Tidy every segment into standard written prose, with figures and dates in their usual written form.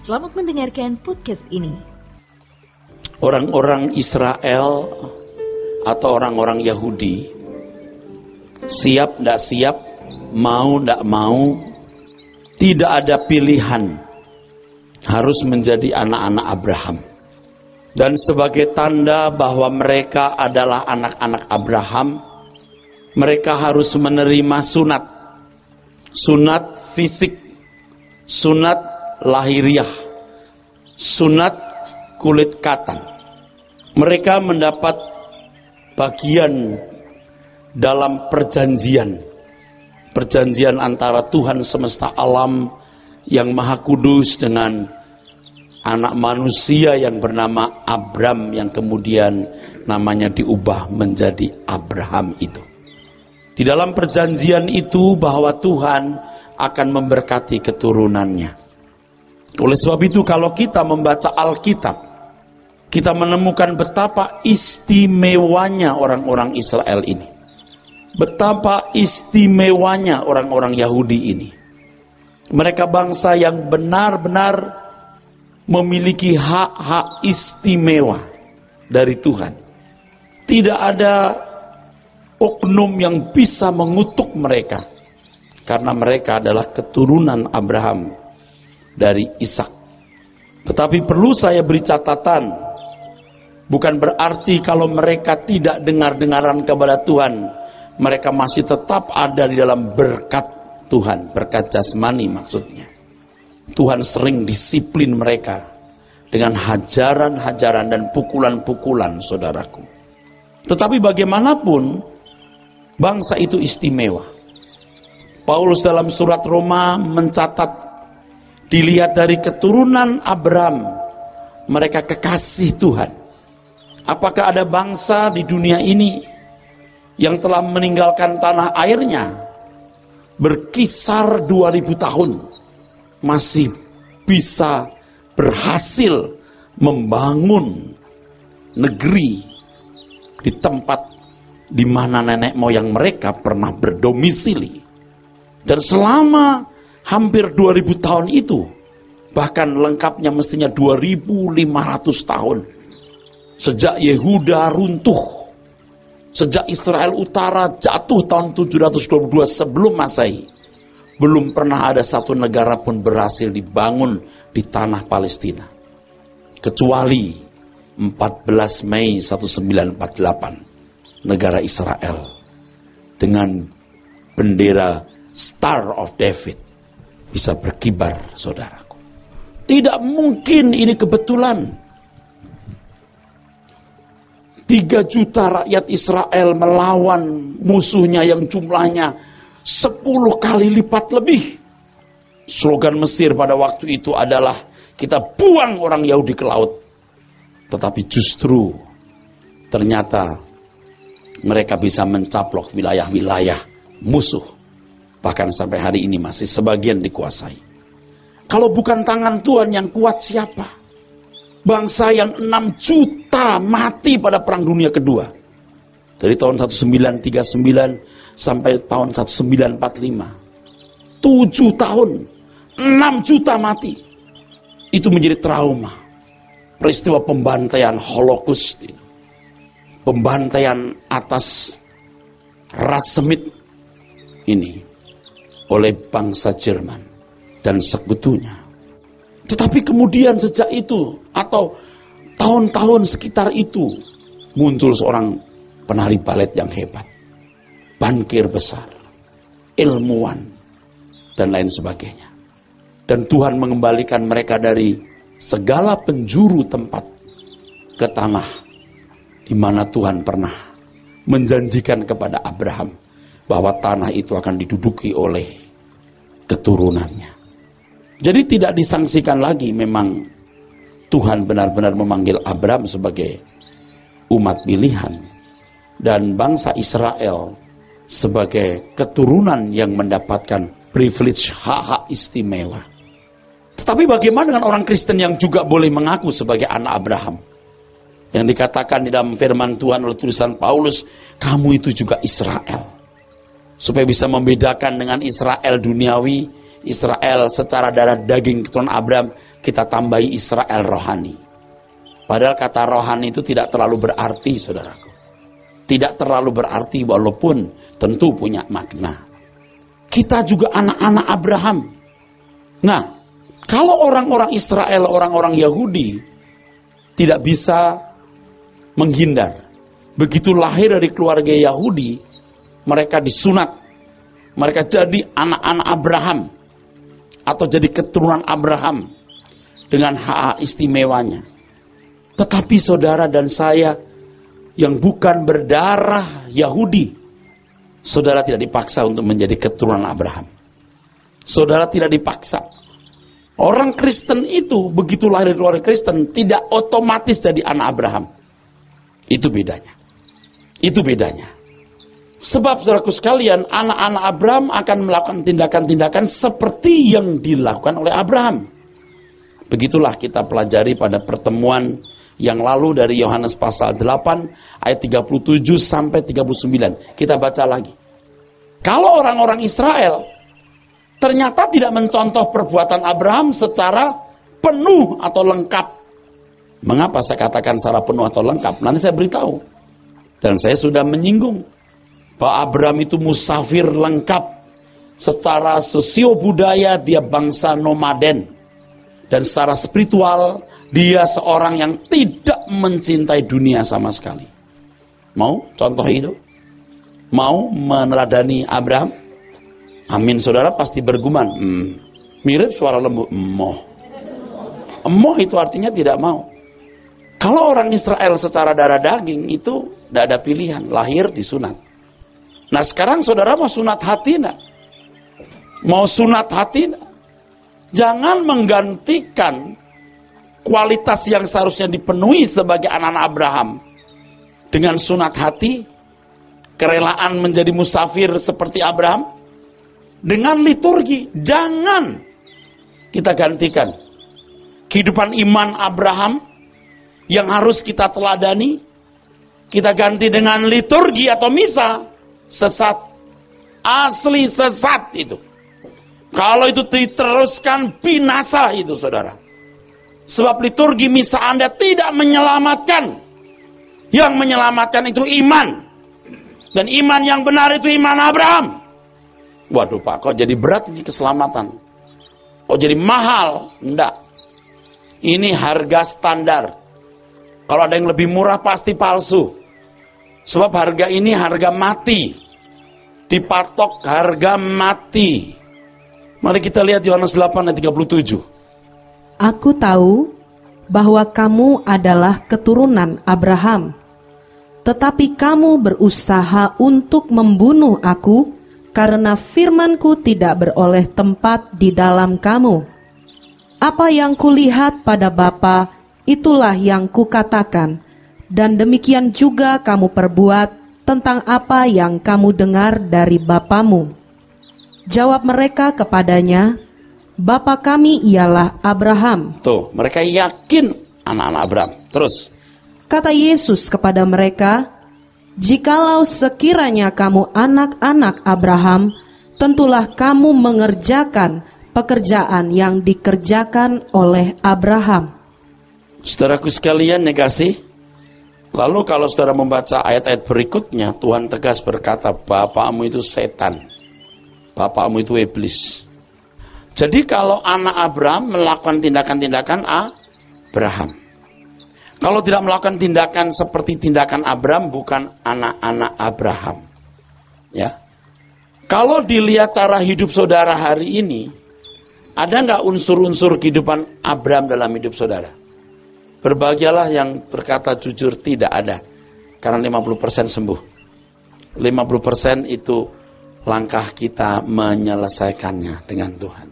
Selamat mendengarkan podcast ini. Orang-orang Israel atau orang-orang Yahudi, siap tidak siap, mau tidak mau, tidak ada pilihan, harus menjadi anak-anak Abraham. Dan sebagai tanda bahwa mereka adalah anak-anak Abraham, mereka harus menerima sunat fisik, sunat lahiriah, sunat kulit katan. Mereka mendapat bagian dalam perjanjian antara Tuhan semesta alam yang maha kudus dengan anak manusia yang bernama Abram, yang kemudian namanya diubah menjadi Abraham itu. Di dalam perjanjian itu bahwa Tuhan akan memberkati keturunannya. Oleh sebab itu kalau kita membaca Alkitab, kita menemukan betapa istimewanya orang-orang Israel ini. Betapa istimewanya orang-orang Yahudi ini. Mereka bangsa yang benar-benar memiliki hak-hak istimewa dari Tuhan. Tidak ada oknum yang bisa mengutuk mereka, karena mereka adalah keturunan Abraham dari Ishak. Tetapi perlu saya beri catatan, bukan berarti kalau mereka tidak dengar-dengaran kepada Tuhan, mereka masih tetap ada di dalam berkat Tuhan, berkat jasmani maksudnya. Tuhan sering disiplin mereka dengan hajaran-hajaran dan pukulan-pukulan, saudaraku. Tetapi bagaimanapun, bangsa itu istimewa. Paulus dalam surat Roma mencatat, dilihat dari keturunan Abraham, mereka kekasih Tuhan. Apakah ada bangsa di dunia ini yang telah meninggalkan tanah airnya berkisar 2000 tahun masih bisa berhasil membangun negeri di tempat di mana nenek moyang mereka pernah berdomisili? Dan selama hampir 2000 tahun itu, bahkan lengkapnya mestinya 2500 tahun, sejak Yehuda runtuh, sejak Israel Utara jatuh tahun 722 sebelum Masehi, belum pernah ada satu negara pun berhasil dibangun di tanah Palestina. Kecuali 14 Mei 1948, negara Israel dengan bendera Star of David bisa berkibar, saudaraku. Tidak mungkin ini kebetulan. 3 juta rakyat Israel melawan musuhnya yang jumlahnya 10 kali lipat lebih. Slogan Mesir pada waktu itu adalah, kita buang orang Yahudi ke laut. Tetapi justru ternyata mereka bisa mencaplok wilayah-wilayah musuh. Bahkan sampai hari ini masih sebagian dikuasai. Kalau bukan tangan Tuhan yang kuat, siapa? Bangsa yang 6 juta mati pada Perang Dunia Kedua. Dari tahun 1939 sampai tahun 1945. 7 tahun, 6 juta mati. Itu menjadi trauma. Peristiwa pembantaian Holocaust, pembantaian atas ras Semit ini oleh bangsa Jerman dan sekutunya. Tetapi kemudian sejak itu atau tahun-tahun sekitar itu, muncul seorang penari balet yang hebat, bankir besar, ilmuwan, dan lain sebagainya. Dan Tuhan mengembalikan mereka dari segala penjuru tempat ke tanah di mana Tuhan pernah menjanjikan kepada Abraham bahwa tanah itu akan diduduki oleh keturunannya. Jadi tidak disangsikan lagi memang Tuhan benar-benar memanggil Abraham sebagai umat pilihan dan bangsa Israel sebagai keturunan yang mendapatkan privilege, hak-hak istimewa. Tetapi bagaimana dengan orang Kristen yang juga boleh mengaku sebagai anak Abraham? Yang dikatakan di dalam firman Tuhan oleh tulisan Paulus, kamu itu juga Israel. Supaya bisa membedakan dengan Israel duniawi, Israel secara darah daging keturunan Abraham, kita tambahi Israel rohani. Padahal kata rohani itu tidak terlalu berarti, saudaraku. Tidak terlalu berarti walaupun tentu punya makna. Kita juga anak-anak Abraham. Nah, kalau orang-orang Israel, orang-orang Yahudi tidak bisa menghindar. Begitu lahir dari keluarga Yahudi, mereka disunat. Mereka jadi anak-anak Abraham. Atau jadi keturunan Abraham. Dengan hak istimewanya. Tetapi saudara dan saya yang bukan berdarah Yahudi, saudara tidak dipaksa untuk menjadi keturunan Abraham. Saudara tidak dipaksa. Orang Kristen itu begitu lahir dari keluarga Kristen tidak otomatis jadi anak Abraham. Itu bedanya. Itu bedanya. Sebab saudaraku sekalian, anak-anak Abraham akan melakukan tindakan-tindakan seperti yang dilakukan oleh Abraham. Begitulah kita pelajari pada pertemuan yang lalu dari Yohanes pasal 8 ayat 37 sampai 39. Kita baca lagi. Kalau orang-orang Israel ternyata tidak mencontoh perbuatan Abraham secara penuh atau lengkap. Mengapa saya katakan secara penuh atau lengkap? Nanti saya beritahu. Dan saya sudah menyinggung bahwa Abraham itu musafir lengkap. Secara sosio budaya dia bangsa nomaden. Dan secara spiritual dia seorang yang tidak mencintai dunia sama sekali. Mau contoh itu? Mau meneladani Abraham? Amin, saudara pasti bergumam. Mirip suara lembu. Emoh. Emoh itu artinya tidak mau. Kalau orang Israel secara darah daging itu tidak ada pilihan. Lahir disunat. Nah sekarang saudara mau sunat hati enggak? Mau sunat hati enggak? Jangan menggantikan kualitas yang seharusnya dipenuhi sebagai anak-anak Abraham dengan sunat hati, kerelaan menjadi musafir seperti Abraham, dengan liturgi. Jangan kita gantikan kehidupan iman Abraham yang harus kita teladani, kita ganti dengan liturgi atau misa. Sesat, asli sesat itu. Kalau itu diteruskan binasa itu saudara. Sebab liturgi misa Anda tidak menyelamatkan. Yang menyelamatkan itu iman. Dan iman yang benar itu iman Abraham. Waduh Pak, kok jadi berat nih keselamatan? Kok jadi mahal? Enggak. Ini harga standar. Kalau ada yang lebih murah pasti palsu. Sebab harga ini harga mati. Dipatok harga mati. Mari kita lihat Yohanes 8 ayat 37. Aku tahu bahwa kamu adalah keturunan Abraham, tetapi kamu berusaha untuk membunuh aku karena firman-Ku tidak beroleh tempat di dalam kamu. Apa yang kulihat pada Bapa, itulah yang kukatakan, dan demikian juga kamu perbuat tentang apa yang kamu dengar dari bapamu. Jawab mereka kepadanya, Bapa kami ialah Abraham. Tuh, mereka yakin anak-anak Abraham. Terus. Kata Yesus kepada mereka, jikalau sekiranya kamu anak-anak Abraham, tentulah kamu mengerjakan pekerjaan yang dikerjakan oleh Abraham. Saudaraku sekalian yang kasih, lalu kalau saudara membaca ayat-ayat berikutnya, Tuhan tegas berkata, bapakmu itu setan. Bapakmu itu iblis. Jadi kalau anak Abraham melakukan tindakan-tindakan Abraham. Kalau tidak melakukan tindakan seperti tindakan Abraham, bukan anak-anak Abraham. Ya. Kalau dilihat cara hidup saudara hari ini, ada nggak unsur-unsur kehidupan Abraham dalam hidup saudara? Berbahagialah yang berkata jujur, tidak ada. Karena 50% sembuh. 50% itu langkah kita menyelesaikannya dengan Tuhan.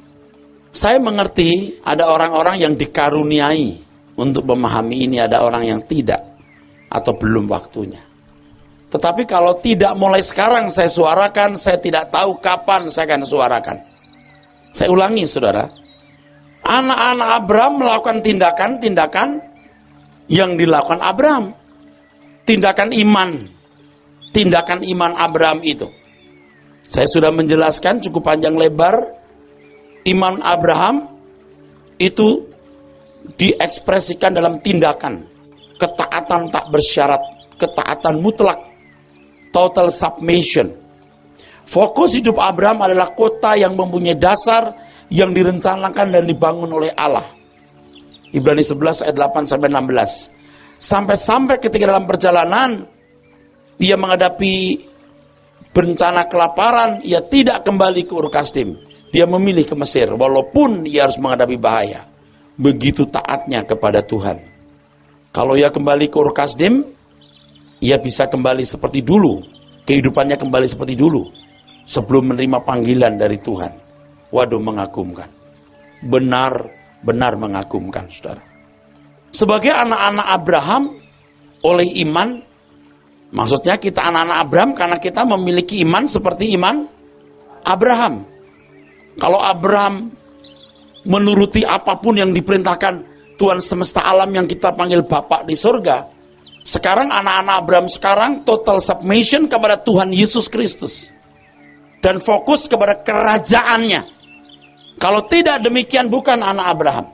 Saya mengerti ada orang-orang yang dikaruniai untuk memahami ini, ada orang yang tidak atau belum waktunya. Tetapi kalau tidak mulai sekarang saya suarakan, saya tidak tahu kapan saya akan suarakan. Saya ulangi saudara, anak-anak Abraham melakukan tindakan-tindakan yang dilakukan Abraham. Tindakan iman Abraham itu. Saya sudah menjelaskan cukup panjang lebar. Iman Abraham itu diekspresikan dalam tindakan, ketaatan tak bersyarat, ketaatan mutlak, total submission. Fokus hidup Abraham adalah kota yang mempunyai dasar yang direncanakan dan dibangun oleh Allah. Ibrani 11 ayat 8-16. Sampai ketika dalam perjalanan dia menghadapi bencana kelaparan, ia tidak kembali ke Ur Kasdim. Dia memilih ke Mesir walaupun ia harus menghadapi bahaya. Begitu taatnya kepada Tuhan. Kalau ia kembali ke Ur Kasdim, ia bisa kembali seperti dulu. Kehidupannya kembali seperti dulu sebelum menerima panggilan dari Tuhan. Waduh, mengagumkan. Benar mengagumkan, saudara. Sebagai anak-anak Abraham oleh iman, maksudnya kita anak-anak Abraham karena kita memiliki iman seperti iman Abraham. Kalau Abraham menuruti apapun yang diperintahkan Tuhan semesta alam yang kita panggil Bapak di surga, sekarang anak-anak Abraham sekarang total submission kepada Tuhan Yesus Kristus dan fokus kepada kerajaannya. Kalau tidak demikian bukan anak Abraham.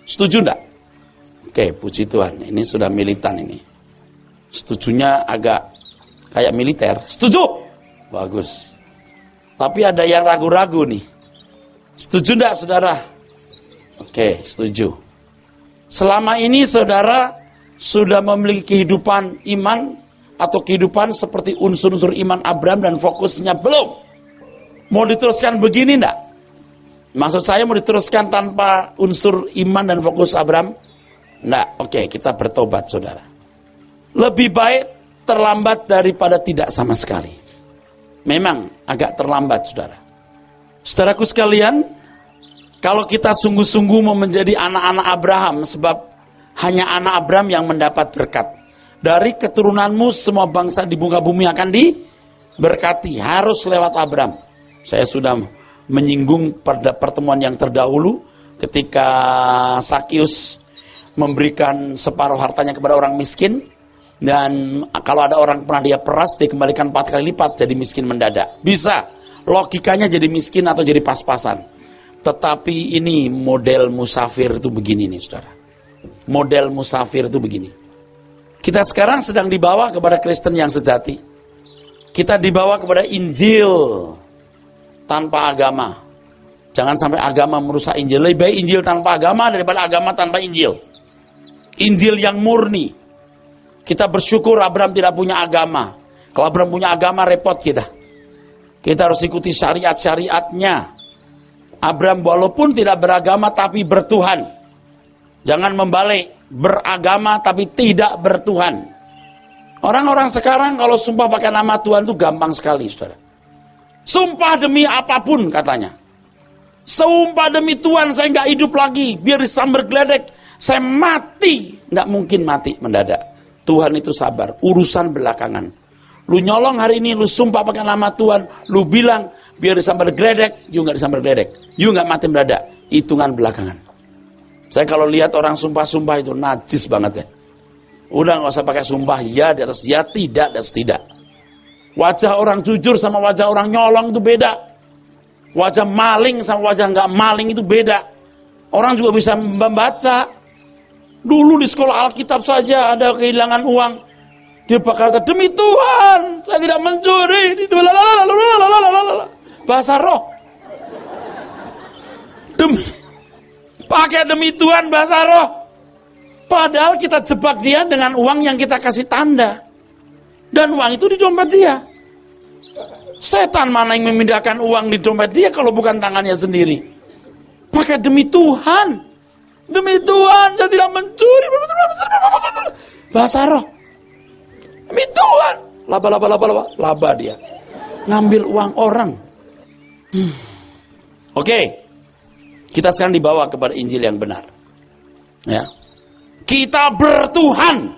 Setuju enggak? Oke, puji Tuhan, ini sudah militan ini. Setujunya agak kayak militer. Setuju? Bagus. Tapi ada yang ragu-ragu nih. Setuju enggak, saudara? Oke, setuju. Selama ini saudara sudah memiliki kehidupan iman atau kehidupan seperti unsur-unsur iman Abraham dan fokusnya belum? Mau diteruskan begini enggak? Maksud saya mau diteruskan tanpa unsur iman dan fokus Abraham? Nah, oke, kita bertobat, saudara. Lebih baik terlambat daripada tidak sama sekali. Memang agak terlambat, saudara. Saudaraku sekalian, kalau kita sungguh-sungguh mau menjadi anak-anak Abraham, sebab hanya anak Abraham yang mendapat berkat. Dari keturunanmu semua bangsa di muka bumi akan diberkati. Harus lewat Abraham. Saya sudah menyinggung pada pertemuan yang terdahulu ketika Sakius memberikan separuh hartanya kepada orang miskin, dan kalau ada orang pernah dia peras, dikembalikan 4 kali lipat jadi miskin mendadak. Bisa, logikanya jadi miskin atau jadi pas-pasan. Tetapi ini model musafir itu begini nih, saudara. Model musafir itu begini. Kita sekarang sedang dibawa kepada Kristen yang sejati. Kita dibawa kepada Injil tanpa agama. Jangan sampai agama merusak Injil. Lebih baik Injil tanpa agama daripada agama tanpa Injil. Injil yang murni. Kita bersyukur Abraham tidak punya agama. Kalau Abraham punya agama, repot kita. Kita harus ikuti syariat-syariatnya. Abraham walaupun tidak beragama tapi bertuhan. Jangan membalik. Beragama tapi tidak bertuhan. Orang-orang sekarang kalau sumpah pakai nama Tuhan itu gampang sekali, saudara. Sumpah demi apapun katanya. Sumpah demi Tuhan saya nggak hidup lagi. Biar disambar geledek. Saya mati. Nggak mungkin mati mendadak. Tuhan itu sabar. Urusan belakangan. Lu nyolong hari ini, lu sumpah pakai nama Tuhan. Lu bilang, biar disambar geledek. You nggak disambar geledek. You nggak mati mendadak. Hitungan belakangan. Saya kalau lihat orang sumpah-sumpah itu najis banget ya. Udah nggak usah pakai sumpah. Ya di atas ya, tidak di atas tidak. Wajah orang jujur sama wajah orang nyolong itu beda. Wajah maling sama wajah nggak maling itu beda. Orang juga bisa membaca. Dulu di sekolah Alkitab saja ada kehilangan uang. Dia berkata, demi Tuhan, saya tidak mencuri. Bahasa roh. Pakai demi Tuhan bahasa roh. Padahal kita jebak dia dengan uang yang kita kasih tanda. Dan uang itu di dompet dia. Setan mana yang memindahkan uang di dompet dia kalau bukan tangannya sendiri. Pakai demi Tuhan. Demi Tuhan, saya tidak mencuri. Bahasa roh. Demi Tuhan. Laba dia. Ngambil uang orang. Oke. Kita sekarang dibawa kepada Injil yang benar. Ya. Kita bertuhan.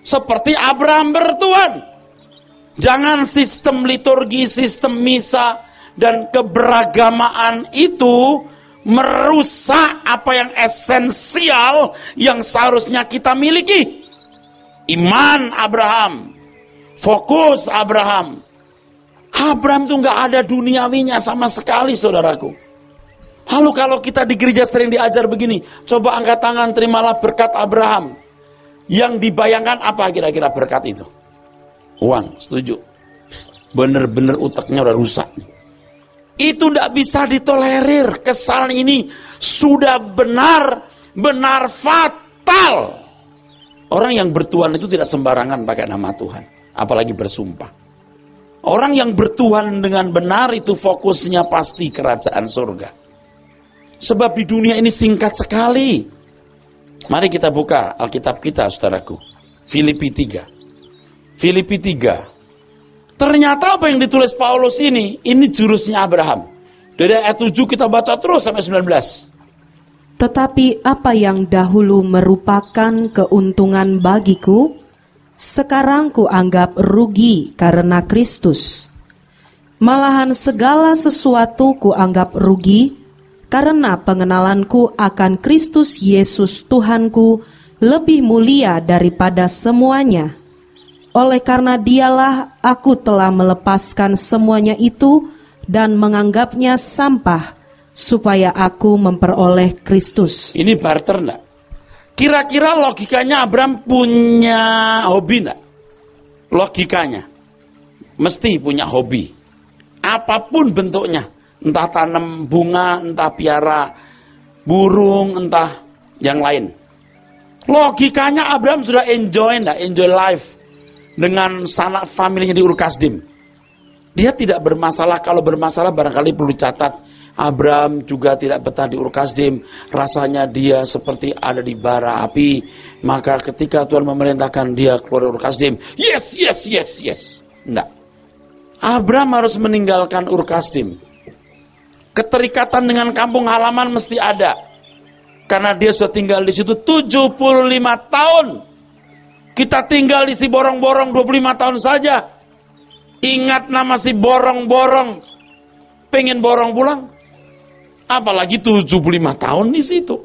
Seperti Abraham bertuhan. Jangan sistem liturgi, sistem misa, dan keberagamaan itu merusak apa yang esensial yang seharusnya kita miliki. Iman Abraham, fokus Abraham. Abraham itu gak ada duniawinya sama sekali, saudaraku. Lalu kalau kita di gereja sering diajar begini, coba angkat tangan, terimalah berkat Abraham. Yang dibayangkan apa kira-kira berkat itu? Uang, setuju. Bener-bener utaknya udah rusak. Itu tidak bisa ditolerir. Kesalahan ini sudah benar fatal. Orang yang bertuhan itu tidak sembarangan pakai nama Tuhan, apalagi bersumpah. Orang yang bertuhan dengan benar itu fokusnya pasti kerajaan surga. Sebab di dunia ini singkat sekali. Mari kita buka Alkitab kita, saudaraku. Filipi 3. Filipi 3. Ternyata apa yang ditulis Paulus ini jurusnya Abraham. Dari ayat 7 kita baca terus sampai 19. Tetapi apa yang dahulu merupakan keuntungan bagiku, sekarang kuanggap rugi karena Kristus. Malahan segala sesuatu kuanggap rugi, karena pengenalanku akan Kristus Yesus Tuhanku lebih mulia daripada semuanya. Oleh karena dialah aku telah melepaskan semuanya itu dan menganggapnya sampah, supaya aku memperoleh Kristus. Ini barter enggak? Kira-kira logikanya Abraham punya hobi enggak? Logikanya mesti punya hobi. Apapun bentuknya. Entah tanam bunga, entah piara burung, entah yang lain. Logikanya Abraham sudah enjoy life dengan sanak familinya di Ur Kasdim. Dia tidak bermasalah. Kalau bermasalah barangkali perlu catat, Abraham juga tidak betah di Ur Kasdim. Rasanya dia seperti ada di bara api. Maka ketika Tuhan memerintahkan dia keluar dari Ur Kasdim, yes. Enggak. Abraham harus meninggalkan Ur Kasdim. Keterikatan dengan kampung halaman mesti ada. Karena dia sudah tinggal di situ 75 tahun. Kita tinggal di si borong-borong 25 tahun saja. Ingat nama si borong-borong. Pengen borong pulang. Apalagi 75 tahun di situ.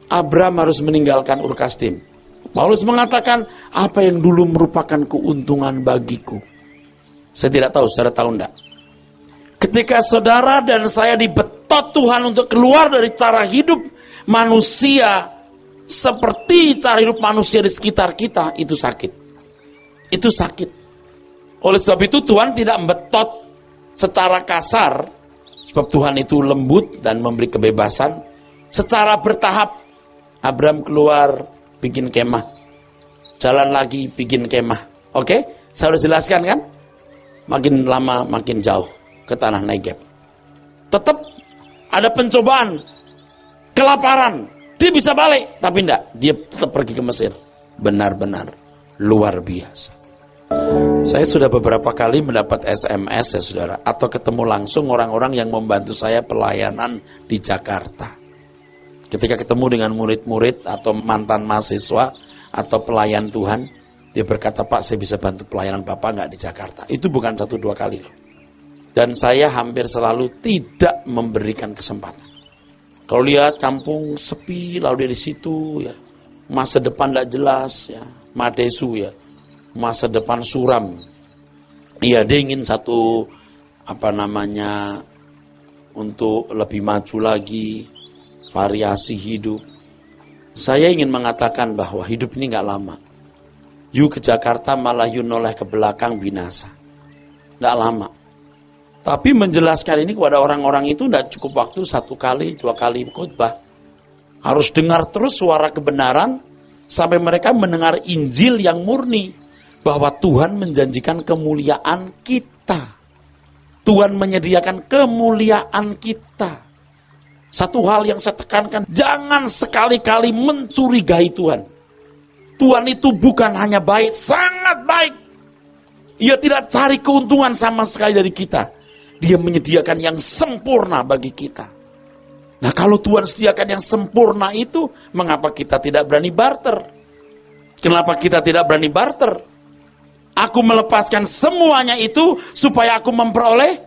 Abraham harus meninggalkan Ur Kasdim. Paulus mengatakan, apa yang dulu merupakan keuntungan bagiku. Saya tidak tahu, saudara tahu enggak? Ketika saudara dan saya dibetot Tuhan untuk keluar dari cara hidup manusia, seperti cara hidup manusia di sekitar kita, itu sakit. Itu sakit. Oleh sebab itu Tuhan tidak membetot secara kasar, sebab Tuhan itu lembut dan memberi kebebasan. Secara bertahap, Abraham keluar, bikin kemah. Jalan lagi, bikin kemah. Oke? Saya sudah jelaskan kan? Makin lama, makin jauh ke tanah Negeb. Tetap ada pencobaan, kelaparan. Dia bisa balik, tapi enggak. Dia tetap pergi ke Mesir. Benar-benar luar biasa. Saya sudah beberapa kali mendapat SMS ya saudara, atau ketemu langsung orang-orang yang membantu saya pelayanan di Jakarta. Ketika ketemu dengan murid-murid atau mantan mahasiswa atau pelayan Tuhan, dia berkata, Pak, saya bisa bantu pelayanan Bapak nggak di Jakarta? Itu bukan 1-2 kali loh. Dan saya hampir selalu tidak memberikan kesempatan. Kalau lihat kampung sepi, lalu dia di situ, ya, masa depan tidak jelas, ya, madesu, ya, masa depan suram. Iya, dia ingin satu, untuk lebih maju lagi, variasi hidup. Saya ingin mengatakan bahwa hidup ini nggak lama. You ke Jakarta malah you noleh ke belakang binasa. Nggak lama. Tapi menjelaskan ini kepada orang-orang itu tidak cukup waktu 1 kali, 2 kali khotbah. Harus dengar terus suara kebenaran sampai mereka mendengar Injil yang murni. Bahwa Tuhan menjanjikan kemuliaan kita. Tuhan menyediakan kemuliaan kita. Satu hal yang saya tekankan, jangan sekali-kali mencurigai Tuhan. Tuhan itu bukan hanya baik, sangat baik. Ia tidak cari keuntungan sama sekali dari kita. Dia menyediakan yang sempurna bagi kita. Nah, kalau Tuhan sediakan yang sempurna itu, mengapa kita tidak berani barter? Kenapa kita tidak berani barter? Aku melepaskan semuanya itu supaya aku memperoleh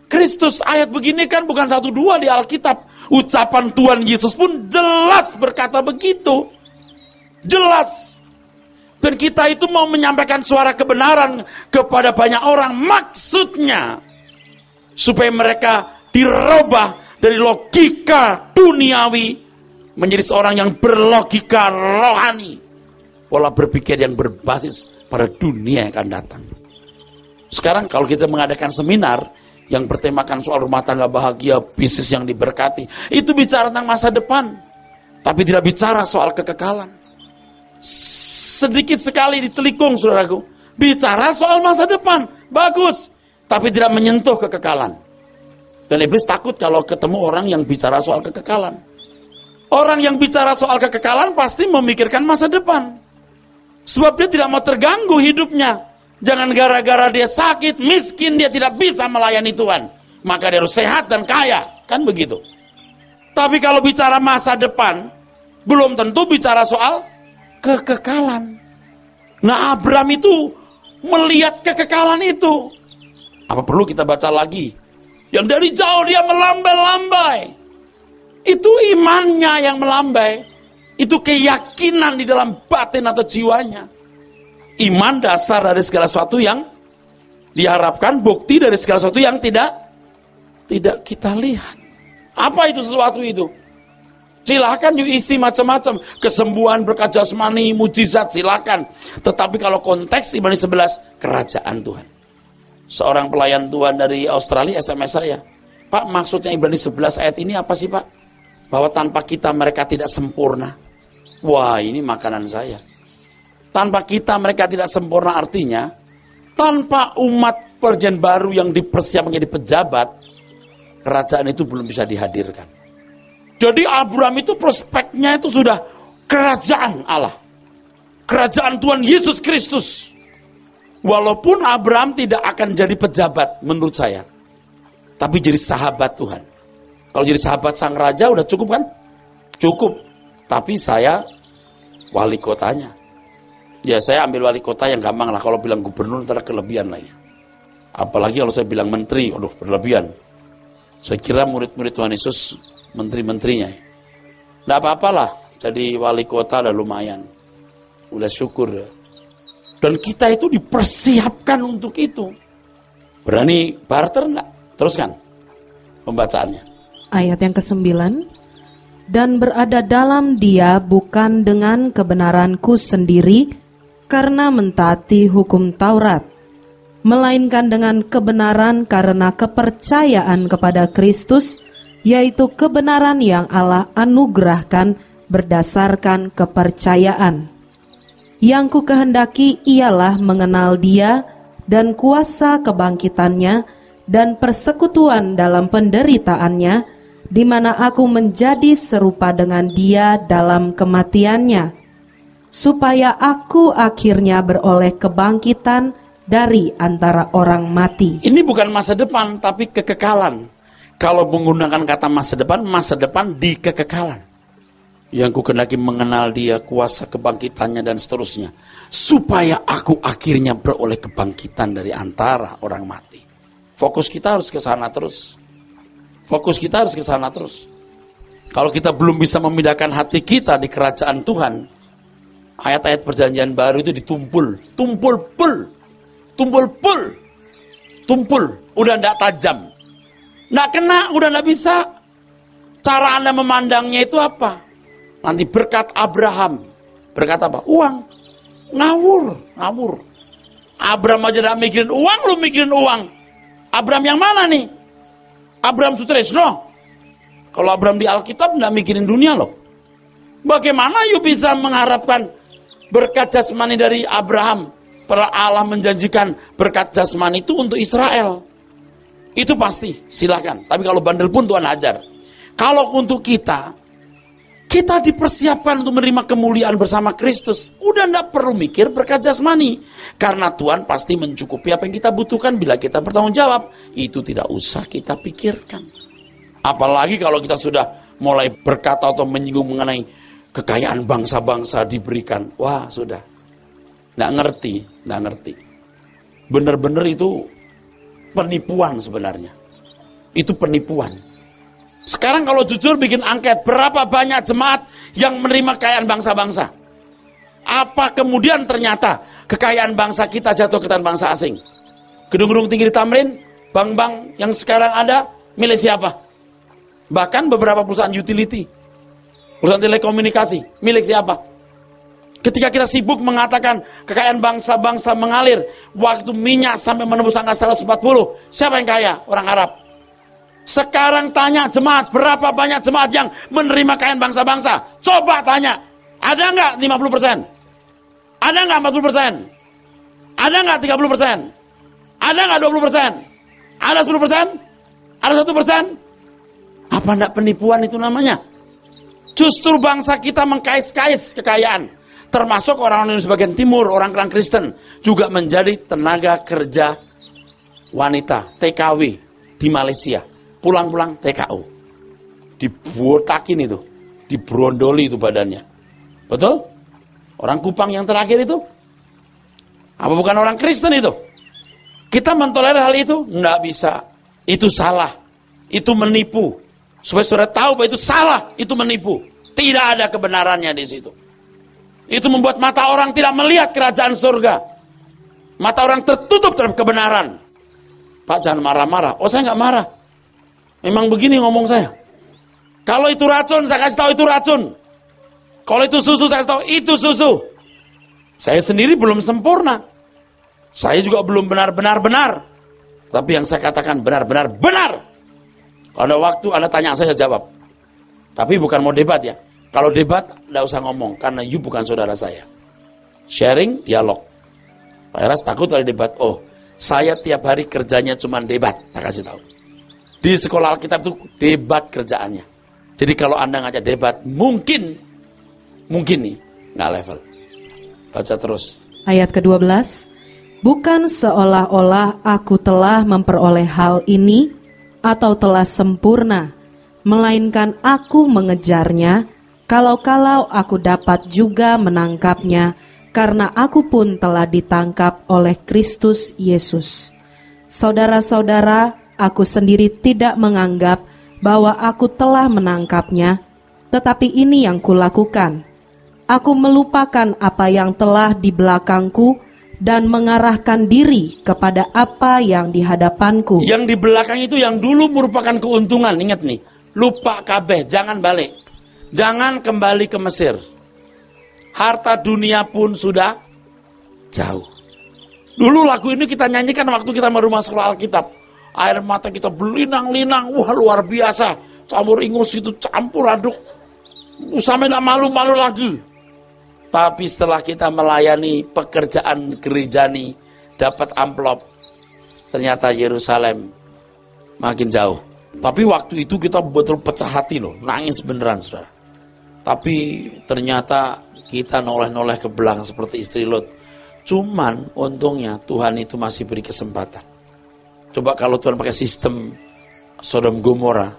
Kristus. Ayat begini kan bukan 1-2 di Alkitab. Ucapan Tuhan Yesus pun jelas berkata begitu. Jelas. Dan kita itu mau menyampaikan suara kebenaran kepada banyak orang. Maksudnya supaya mereka dirubah dari logika duniawi menjadi seorang yang berlogika rohani. Pola berpikir yang berbasis pada dunia yang akan datang. Sekarang kalau kita mengadakan seminar yang bertemakan soal rumah tangga bahagia, bisnis yang diberkati, itu bicara tentang masa depan, tapi tidak bicara soal kekekalan. Sedikit sekali ditelikung, saudaraku, bicara soal masa depan, bagus, tapi tidak menyentuh kekekalan. Dan iblis takut kalau ketemu orang yang bicara soal kekekalan. Orang yang bicara soal kekekalan pasti memikirkan masa depan. Sebab dia tidak mau terganggu hidupnya. Jangan gara-gara dia sakit, miskin, dia tidak bisa melayani Tuhan. Maka dia harus sehat dan kaya. Kan begitu. Tapi kalau bicara masa depan, belum tentu bicara soal kekekalan. Nah, Abraham itu melihat kekekalan itu. Apa perlu kita baca lagi? Yang dari jauh dia melambai-lambai. Itu imannya yang melambai. Itu keyakinan di dalam batin atau jiwanya. Iman dasar dari segala sesuatu yang diharapkan, bukti dari segala sesuatu yang tidak kita lihat. Apa itu sesuatu itu? Silahkan you isi macam-macam. Kesembuhan, berkat jasmani, mujizat, silakan. Tetapi kalau konteks Ibrani 11, kerajaan Tuhan. Seorang pelayan Tuhan dari Australia SMS saya, Pak, maksudnya Ibrani 11 ayat ini apa sih, Pak? Bahwa tanpa kita mereka tidak sempurna. Wah, ini makanan saya. Tanpa kita mereka tidak sempurna artinya, tanpa umat perjanjian baru yang dipersiapkan menjadi pejabat, kerajaan itu belum bisa dihadirkan. Jadi Abraham itu prospeknya itu sudah kerajaan Allah. Kerajaan Tuhan Yesus Kristus. Walaupun Abraham tidak akan jadi pejabat menurut saya, tapi jadi sahabat Tuhan. Kalau jadi sahabat sang raja udah cukup kan? Cukup. Tapi saya wali kotanya. Ya saya ambil wali kota yang gampang lah. Kalau bilang gubernur ntar kelebihan lah ya. Apalagi kalau saya bilang menteri, aduh berlebihan. Saya kira murid-murid Tuhan Yesus menteri-menterinya. Nggak apa-apalah. Jadi wali kota udah lumayan. Udah syukur. Dan kita itu dipersiapkan untuk itu. Berani barter nggak? Teruskan pembacaannya. Ayat yang ke-9. Dan berada dalam dia bukan dengan kebenaranku sendiri karena mentaati hukum Taurat, melainkan dengan kebenaran karena kepercayaan kepada Kristus, yaitu kebenaran yang Allah anugerahkan berdasarkan kepercayaan. Yang ku kehendaki ialah mengenal dia dan kuasa kebangkitannya dan persekutuan dalam penderitaannya, di mana aku menjadi serupa dengan dia dalam kematiannya, supaya aku akhirnya beroleh kebangkitan dari antara orang mati. Ini bukan masa depan, tapi kekekalan. Kalau menggunakan kata masa depan di kekekalan. Yang ku kehendaki mengenal dia, kuasa kebangkitannya dan seterusnya, supaya aku akhirnya beroleh kebangkitan dari antara orang mati. Fokus kita harus ke sana terus. Kalau kita belum bisa memindahkan hati kita di kerajaan Tuhan, ayat-ayat perjanjian baru itu ditumpul, udah ndak tajam, ndak kena, udah ndak bisa. Cara Anda memandangnya itu apa? Nanti berkat Abraham, berkat apa? Uang, ngawur. Abraham aja ndak mikirin uang, lu mikirin uang. Abraham yang mana nih? Abraham Sutresno. Kalau Abraham di Alkitab nggak mikirin dunia loh. Bagaimana you bisa mengharapkan berkat jasmani dari Abraham? Para Allah menjanjikan berkat jasmani itu untuk Israel. Itu pasti, silakan. Tapi kalau bandel pun Tuhan ajar. Kalau untuk kita dipersiapkan untuk menerima kemuliaan bersama Kristus. Udah nggak perlu mikir berkat jasmani. Karena Tuhan pasti mencukupi apa yang kita butuhkan bila kita bertanggung jawab. Itu tidak usah kita pikirkan. Apalagi kalau kita sudah mulai berkata atau menyinggung mengenai kekayaan bangsa-bangsa diberikan. Wah sudah. Nggak ngerti. Benar-benar itu penipuan sebenarnya. Itu penipuan. Sekarang kalau jujur bikin angket, berapa banyak jemaat yang menerima kekayaan bangsa-bangsa? Apa kemudian ternyata kekayaan bangsa kita jatuh ke tangan bangsa asing? Gedung-gedung tinggi di Tamrin, bank-bank yang sekarang ada, milik siapa? Bahkan beberapa perusahaan utility, perusahaan telekomunikasi, milik siapa? Ketika kita sibuk mengatakan kekayaan bangsa-bangsa mengalir, waktu minyak sampai menembus angka 140, siapa yang kaya? Orang Arab. Sekarang tanya jemaat, berapa banyak jemaat yang menerima kekayaan bangsa-bangsa? Coba tanya, ada nggak 50%? Ada nggak 40%? Ada nggak 30%? Ada nggak 20%? Ada 10%? Ada 1%? Apa enggak penipuan itu namanya? Justru bangsa kita mengkais-kais kekayaan. Termasuk orang-orang di bagian timur, orang-orang Kristen. Juga menjadi tenaga kerja wanita, TKW di Malaysia. Pulang-pulang TKO. Dibotakin itu. Dibrondoli itu badannya. Betul? Orang Kupang yang terakhir itu? Apa bukan orang Kristen itu? Kita mentolerir hal itu? Nggak bisa. Itu salah. Itu menipu. Supaya saudara tahu bahwa itu salah, itu menipu. Tidak ada kebenarannya di situ. Itu membuat mata orang tidak melihat kerajaan surga. Mata orang tertutup terhadap kebenaran. Pak, jangan marah-marah. Oh, saya nggak marah. Memang begini ngomong saya. Kalau itu racun, saya kasih tahu itu racun. Kalau itu susu, saya kasih tahu itu susu. Saya sendiri belum sempurna. Saya juga belum benar-benar benar. Tapi yang saya katakan benar-benar benar. Kalau ada waktu Anda tanya saya jawab. Tapi bukan mau debat ya. Kalau debat tidak usah ngomong karena you bukan saudara saya. Sharing, dialog. Pak Eras takut kali debat. Oh, saya tiap hari kerjanya cuma debat. Saya kasih tahu. Di sekolah Alkitab itu debat kerjaannya. Jadi kalau Anda ngajak debat, mungkin nih nggak level. Baca terus. Ayat ke-12. Bukan seolah-olah aku telah memperoleh hal ini atau telah sempurna, melainkan aku mengejarnya, kalau-kalau aku dapat juga menangkapnya, karena aku pun telah ditangkap oleh Kristus Yesus. Saudara-saudara, aku sendiri tidak menganggap bahwa aku telah menangkapnya, tetapi ini yang kulakukan. Aku melupakan apa yang telah di belakangku dan mengarahkan diri kepada apa yang di hadapanku. Yang di belakang itu yang dulu merupakan keuntungan. Ingat nih, lupa kabeh, jangan balik. Jangan kembali ke Mesir. Harta dunia pun sudah jauh. Dulu lagu ini kita nyanyikan waktu kita merumah sekolah Alkitab. Air mata kita berlinang-linang. Wah, luar biasa. Campur ingus itu campur aduk. Sampai tidak malu-malu lagi. Tapi setelah kita melayani pekerjaan gerejani, dapat amplop, ternyata Yerusalem makin jauh. Tapi waktu itu kita betul pecah hati loh, nangis beneran saudara. Tapi ternyata kita noleh-noleh ke belakang seperti istri Lot. Cuman untungnya Tuhan itu masih beri kesempatan. Coba kalau Tuhan pakai sistem Sodom Gomora,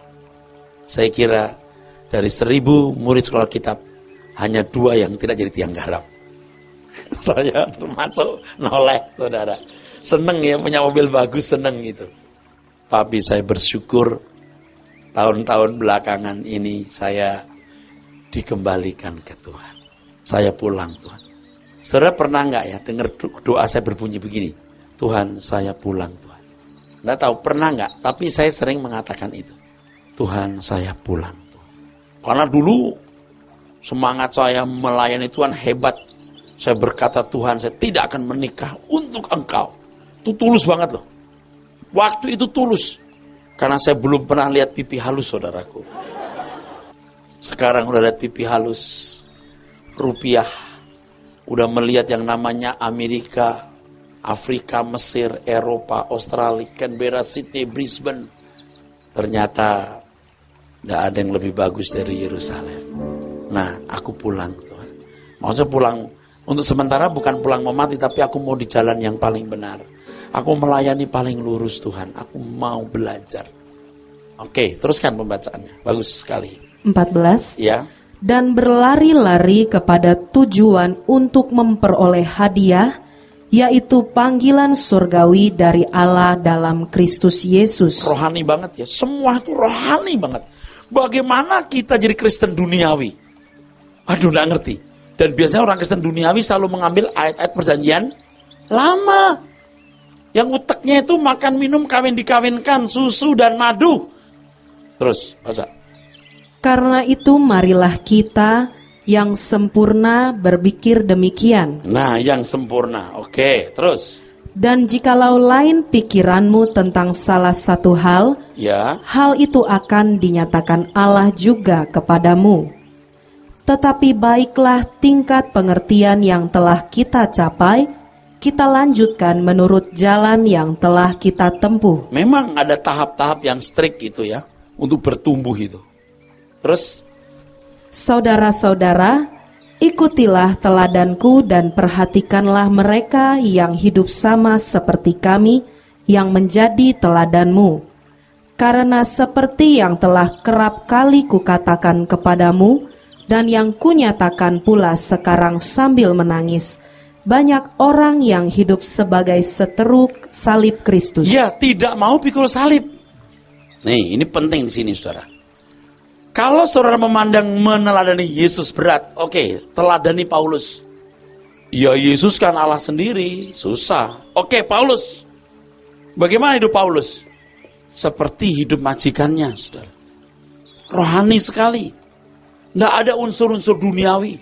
saya kira dari 1000 murid sekolah kitab, hanya 2 yang tidak jadi tiang garam. Saya termasuk noleh, saudara. Seneng ya, punya mobil bagus, seneng gitu. Tapi saya bersyukur tahun-tahun belakangan ini saya dikembalikan ke Tuhan. Saya pulang Tuhan. Saudara pernah nggak ya dengar doa saya berbunyi begini? Tuhan, saya pulang Tuhan. Nggak tahu pernah nggak? Tapi saya sering mengatakan itu. Tuhan, saya pulang Tuhan. Karena dulu semangat saya melayani Tuhan hebat. Saya berkata, Tuhan, saya tidak akan menikah untuk Engkau. Itu tulus banget loh. Waktu itu tulus. Karena saya belum pernah lihat pipi halus, saudaraku. Sekarang udah lihat pipi halus. Rupiah. Udah melihat yang namanya Amerika, Afrika, Mesir, Eropa, Australia, Canberra, Sydney, Brisbane. Ternyata gak ada yang lebih bagus dari Yerusalem. Nah, aku pulang Tuhan. Maksudnya pulang untuk sementara, bukan pulang mau mati, tapi aku mau di jalan yang paling benar. Aku melayani paling lurus Tuhan. Aku mau belajar. Oke, teruskan pembacaannya. Bagus sekali. 14. Ya. Dan berlari-lari kepada tujuan untuk memperoleh hadiah, yaitu panggilan surgawi dari Allah dalam Kristus Yesus. Rohani banget ya. Semua itu rohani banget. Bagaimana kita jadi Kristen duniawi? Aduh, gak ngerti. Dan biasanya orang Kristen duniawi selalu mengambil ayat-ayat perjanjian lama. Yang uteknya itu makan, minum, kawin, dikawinkan, susu dan madu. Terus, baca. Karena itu marilah kita yang sempurna berpikir demikian. Nah, yang sempurna. Oke, terus. Dan jikalau lain pikiranmu tentang salah satu hal, Ya. hal itu akan dinyatakan Allah juga kepadamu. Tetapi baiklah tingkat pengertian yang telah kita capai, kita lanjutkan menurut jalan yang telah kita tempuh. Memang ada tahap-tahap yang strict gitu ya, untuk bertumbuh itu. Terus, Saudara-saudara, ikutilah teladanku dan perhatikanlah mereka yang hidup sama seperti kami yang menjadi teladanmu. Karena seperti yang telah kerap kali kukatakan kepadamu dan yang kunyatakan pula sekarang sambil menangis, banyak orang yang hidup sebagai seteru salib Kristus. ya tidak mau pikul salib. Nih, ini penting di sini, saudara. Kalau saudara memandang meneladani Yesus berat, oke, teladani Paulus. Ya Yesus kan Allah sendiri, susah. Oke, Paulus. Bagaimana hidup Paulus? Seperti hidup majikannya, saudara. Rohani sekali. Tidak ada unsur-unsur duniawi.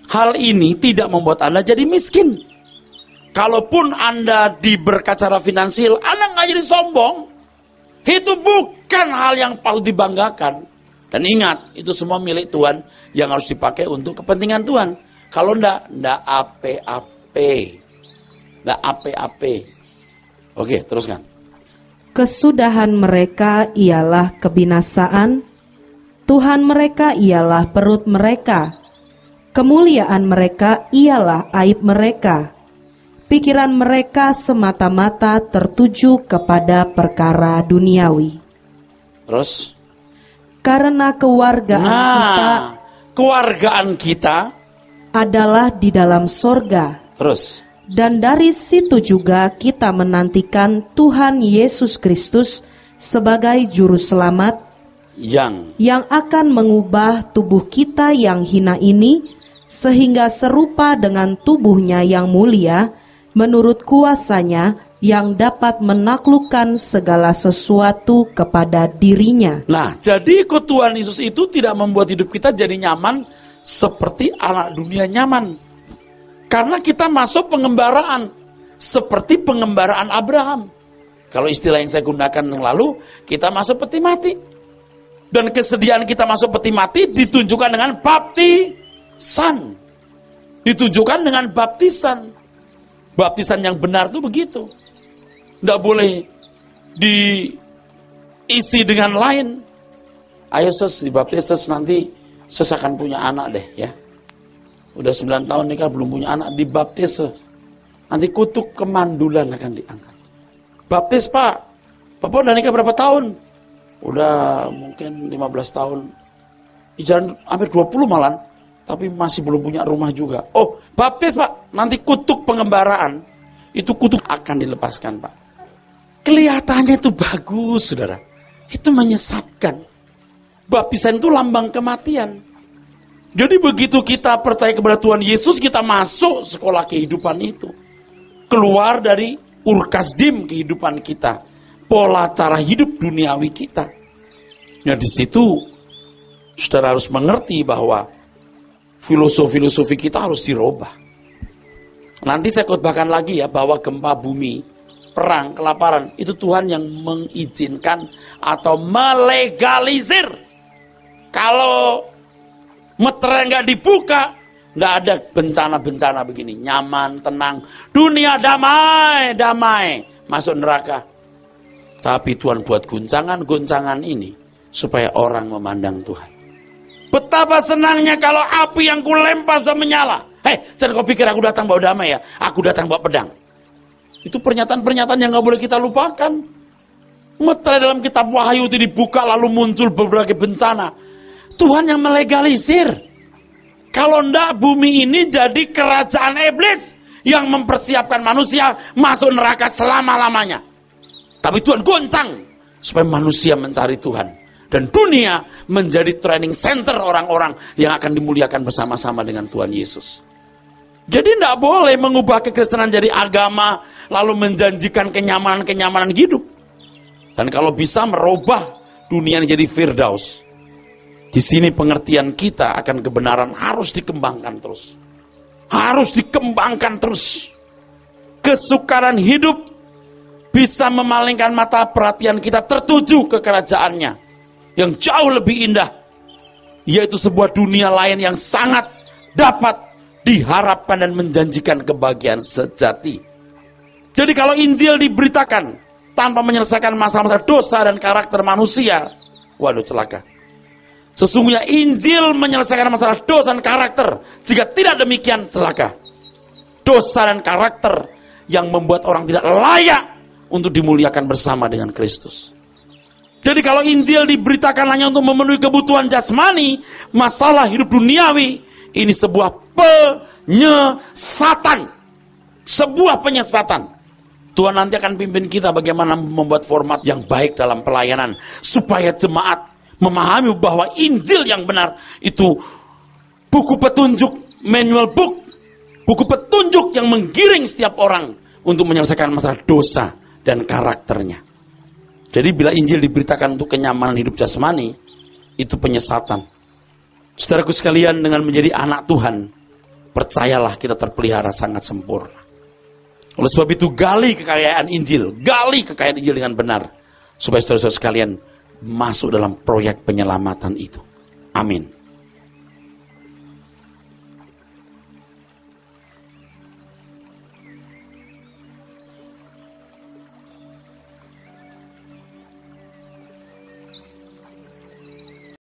Hal ini tidak membuat Anda jadi miskin. Kalaupun Anda diberkat secara finansial, Anda nggak jadi sombong. Itu bukan hal yang patut dibanggakan. Dan ingat, itu semua milik Tuhan yang harus dipakai untuk kepentingan Tuhan. Kalau enggak ape-ape. Enggak ape-ape. Oke, teruskan. Kesudahan mereka ialah kebinasaan, Tuhan mereka ialah perut mereka, kemuliaan mereka ialah aib mereka. Pikiran mereka semata-mata tertuju kepada perkara duniawi. Terus? Karena kewargaan kita adalah di dalam sorga. Terus? Dan dari situ juga kita menantikan Tuhan Yesus Kristus sebagai juru selamat yang akan mengubah tubuh kita yang hina ini sehingga serupa dengan tubuhnya yang mulia menurut kuasanya yang dapat menaklukkan segala sesuatu kepada dirinya. Nah, jadi ikut Tuhan Yesus itu tidak membuat hidup kita jadi nyaman seperti anak dunia nyaman. Karena kita masuk pengembaraan seperti pengembaraan Abraham. Kalau istilah yang saya gunakan yang lalu, kita masuk peti mati. Dan kesediaan kita masuk peti mati ditunjukkan dengan baptisan. Ditunjukkan dengan baptisan. Baptisan yang benar itu begitu. Tidak boleh diisi dengan lain. Ayo sus, dibaptis sus, nanti sus akan punya anak deh ya. Udah 9 tahun nikah belum punya anak, dibaptis sus. Nanti kutuk kemandulan akan diangkat. Baptis pak, Bapak udah nikah berapa tahun? Udah mungkin 15 tahun. Jalan hampir 20 malah. Tapi masih belum punya rumah juga. Oh, baptis pak, nanti kutuk pengembaraan. Itu kutuk akan dilepaskan pak. Kelihatannya itu bagus saudara. Itu menyesatkan. Baptisan itu lambang kematian. Jadi begitu kita percaya kepada Tuhan Yesus, kita masuk sekolah kehidupan itu. Keluar dari urkasdim kehidupan kita. Pola cara hidup duniawi kita. Nah di situ saudara harus mengerti bahwa filosofi kita harus dirubah. Nanti saya khotbahkan lagi ya bahwa gempa bumi, perang, kelaparan itu Tuhan yang mengizinkan atau melegalisir. Kalau meternya nggak dibuka, nggak ada bencana-bencana begini. Nyaman, tenang, dunia damai, masuk neraka. Tapi Tuhan buat goncangan-goncangan ini supaya orang memandang Tuhan. Betapa senangnya kalau api yang kulempar sudah menyala. Hei, jangan kau pikir aku datang bawa damai ya. Aku datang bawa pedang. Itu pernyataan-pernyataan yang gak boleh kita lupakan. Meterai dalam kitab Wahyu itu dibuka lalu muncul berbagai bencana. Tuhan yang melegalisir. Kalau enggak bumi ini jadi kerajaan iblis yang mempersiapkan manusia masuk neraka selama-lamanya. Tapi Tuhan goncang supaya manusia mencari Tuhan. Dan dunia menjadi training center orang-orang yang akan dimuliakan bersama-sama dengan Tuhan Yesus. Jadi tidak boleh mengubah kekristenan jadi agama, lalu menjanjikan kenyamanan-kenyamanan hidup. Dan kalau bisa merubah dunia menjadi Firdaus. Di sini pengertian kita akan kebenaran harus dikembangkan terus. Harus dikembangkan terus. Kesukaran hidup bisa memalingkan mata perhatian kita tertuju ke kerajaannya yang jauh lebih indah, yaitu sebuah dunia lain yang sangat dapat diharapkan dan menjanjikan kebahagiaan sejati. Jadi kalau Injil diberitakan tanpa menyelesaikan masalah-masalah dosa dan karakter manusia, waduh celaka. Sesungguhnya Injil menyelesaikan masalah dosa dan karakter. Jika tidak demikian, celaka. Dosa dan karakter yang membuat orang tidak layak untuk dimuliakan bersama dengan Kristus. Jadi kalau Injil diberitakan hanya untuk memenuhi kebutuhan jasmani, masalah hidup duniawi, ini sebuah penyesatan. Sebuah penyesatan. Tuhan nanti akan pimpin kita bagaimana membuat format yang baik dalam pelayanan, supaya jemaat memahami bahwa Injil yang benar itu buku petunjuk, manual book, buku petunjuk yang menggiring setiap orang untuk menyelesaikan masalah dosa dan karakternya. Jadi bila Injil diberitakan untuk kenyamanan hidup jasmani, itu penyesatan. Saudaraku sekalian, dengan menjadi anak Tuhan, percayalah kita terpelihara sangat sempurna. Oleh sebab itu, gali kekayaan Injil dengan benar, supaya saudara-saudara sekalian masuk dalam proyek penyelamatan itu. Amin.